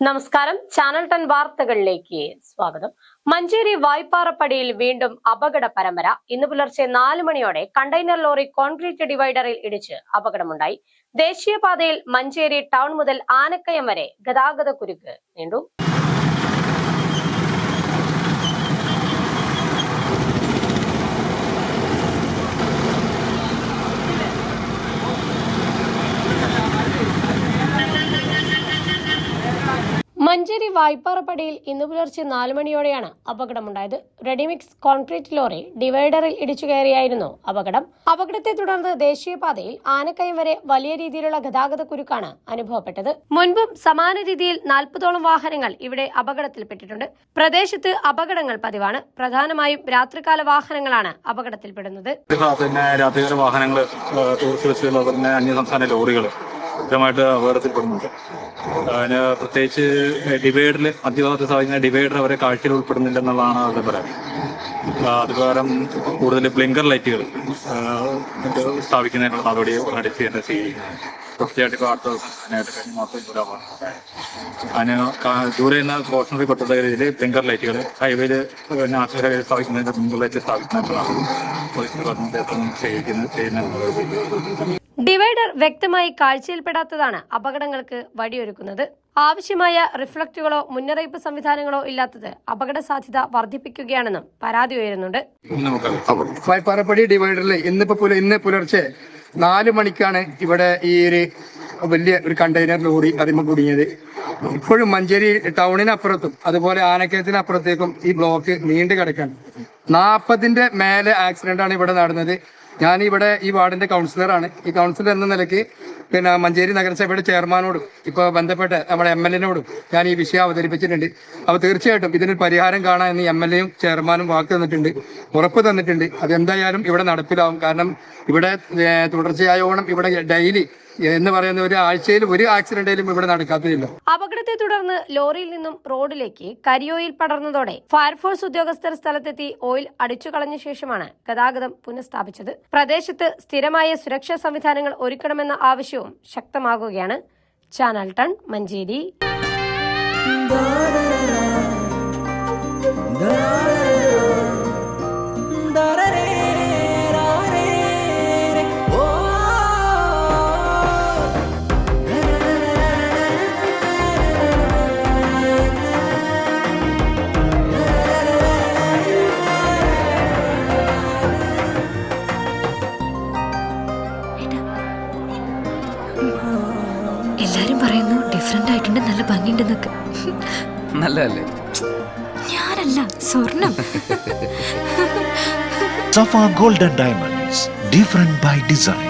നമസ്കാരം, ചാനൽ 10 വാർത്തകളിലേക്ക് സ്വാഗതം. മഞ്ചേരി വായ്പാറപ്പടിയിൽ വീണ്ടും അപകട പരമ്പര. ഇന്ന് പുലർച്ചെ 4 മണിയോടെ കണ്ടെയ്നർ ലോറി കോൺക്രീറ്റ് ഡിവൈഡറിൽ ഇടിച്ച് അപകടമുണ്ടായി. ദേശീയപാതയിൽ മഞ്ചേരി ടൗൺ മുതൽ ആനക്കയം വരെ ഗതാഗത കുരുക്ക് നീണ്ടു. മഞ്ചേരി വായ്പാറപ്പടിയിൽ ഇന്ന് പുലർച്ചെ 4 മണിയോടെയാണ് അപകടമുണ്ടായത്. റെഡിമിക്സ് കോൺക്രീറ്റ് ലോറി ഡിവൈഡറിൽ ഇടിച്ചു കയറിയായിരുന്നു അപകടം. അപകടത്തെ തുടർന്ന് ദേശീയപാതയിൽ ആനക്കയം വരെ വലിയ രീതിയിലുള്ള ഗതാഗത കുരുക്കാണ് അനുഭവപ്പെട്ടത്. മുൻപും സമാന രീതിയിൽ 40ഓളം വാഹനങ്ങൾ ഇവിടെ അപകടത്തിൽപ്പെട്ടിട്ടുണ്ട്. പ്രദേശത്ത് അപകടങ്ങൾ പതിവാണ്. പ്രധാനമായും രാത്രികാല വാഹനങ്ങളാണ് അപകടത്തിൽപ്പെടുന്നത്. രാത്രികാല വാഹനങ്ങൾ, ടൂറിസ്റ്റ് ബസ്സുകൾ, അന്യസംസ്ഥാന ലോറികൾ കൃത്യമായിട്ട് അപകടത്തിൽപ്പെടുന്നുണ്ട്. അതിന് പ്രത്യേകിച്ച് ഡിവൈഡറിൽ മധ്യഭാഗത്ത് സ്ഥാപിക്കുന്ന ഡിവൈഡർ അവരെ കാഴ്ചയിൽ ഉൾപ്പെടുന്നില്ലെന്നുള്ളതാണ് അവരുടെ പറയാം. അതുപ്രകാരം കൂടുതൽ ബ്ലിങ്കർ ലൈറ്റുകൾ സ്ഥാപിക്കുന്നതിനുള്ള നടപടി ഉടനടി സ്വീകരിക്കുന്നത്. തീർച്ചയായിട്ടും ഇപ്പോൾ അടുത്ത ദിവസം അതിനായിട്ട് കഴിഞ്ഞ മാസം ചൂടാവാണ്. അതിന് ദൂരെ നിന്ന് കോഷണറി പെട്ടുള്ള രീതിയിൽ ബ്ലിങ്കർ ലൈറ്റുകൾ ഹൈവേയിൽ നാഷണൽ ഹൈവേയിൽ സ്ഥാപിക്കുന്നതിൻ്റെ ബ്ലിങ്കർ ലൈറ്റ് സ്ഥാപിക്കുന്നതിനുള്ളതാണ് പോലീസ് ഗവൺമെന്റ് ചെയ്യുന്നത്. ഡിവൈഡർ വ്യക്തമായി കാഴ്ചയിൽപ്പെടാത്തതാണ് അപകടങ്ങൾക്ക് വഴിയൊരുക്കുന്നത്. ആവശ്യമായ റിഫ്ലക്റ്റുകളോ മുന്നറിയിപ്പ് സംവിധാനങ്ങളോ ഇല്ലാത്തത് അപകട സാധ്യത വർദ്ധിപ്പിക്കുകയാണെന്നും പരാതി ഉയരുന്നുണ്ട്. വായ്പാറപ്പടി ഡിവൈഡറിൽ ഇന്ന് പുലർച്ചെ 4 മണിക്കാണ് ഇവിടെ ഈ ഒരു വലിയ ഒരു കണ്ടെയ്നർ ലോറി അതിമ കുടുങ്ങിയത്. ഇപ്പോഴും മഞ്ചേരി ടൗണിനപ്പുറത്തും അതുപോലെ ആനക്കയത്തിനപ്പുറത്തേക്കും ഈ ബ്ലോക്ക് നീണ്ടു കിടക്കാണ്. 40ന്റെ മേലെ ആക്സിഡന്റ് ആണ് ഇവിടെ നടന്നത്. ഞാൻ ഇവിടെ ഈ വാർഡിന്റെ കൗൺസിലറാണ്. ഈ കൗൺസിലർ എന്ന നിലയ്ക്ക് മഞ്ചേരി നഗരസഭയുടെ ചെയർമാനോടും ഇപ്പോൾ ബന്ധപ്പെട്ട നമ്മുടെ MLA-നോടും ഞാൻ ഈ വിഷയം അവതരിപ്പിച്ചിട്ടുണ്ട്. അപ്പോൾ തീർച്ചയായിട്ടും ഇതിനൊരു പരിഹാരം കാണാൻ എന്ന് MLA-യും ചെയർമാനും വാക്ക് തന്നിട്ടുണ്ട്, ഉറപ്പ് തന്നിട്ടുണ്ട്. അതെന്തായാലും ഇവിടെ നടപ്പിലാവും. കാരണം ഇവിടെ തുടർച്ചയായോണം ഇവിടെ ഡെയിലി എന്ന് പറയുന്ന ഒരു ആഴ്ചയിൽ ഒരു ആക്സിഡന്റിലും ഇവിടെ നടക്കാത്തതില്ല. അപകടത്തെ തുടർന്ന് ലോറിയിൽ നിന്നും റോഡിലേക്ക് കരിയോയിൽ പടർന്നതോടെ ഫയർഫോഴ്സ് ഉദ്യോഗസ്ഥർ സ്ഥലത്തെത്തി ഓയിൽ അടിച്ചു കളഞ്ഞ ശേഷമാണ് ഗതാഗതം പുനഃസ്ഥാപിച്ചത്. പ്രദേശത്ത് സ്ഥിരമായ സുരക്ഷാ സംവിധാനങ്ങൾ ഒരുക്കണമെന്ന ആവശ്യവും ശക്തമാകുകയാണ്. ചാനൽ 10 മഞ്ചേരി. എല്ലാരും പറയുന്നു ഡിഫറെന്റ് ആയിട്ടുണ്ട്, നല്ല ഭംഗിയുണ്ടെന്നൊക്കെ. നല്ലതല്ലേ? ഞാനല്ല, സ്വർണം. Safa Gold and Diamonds, different by design.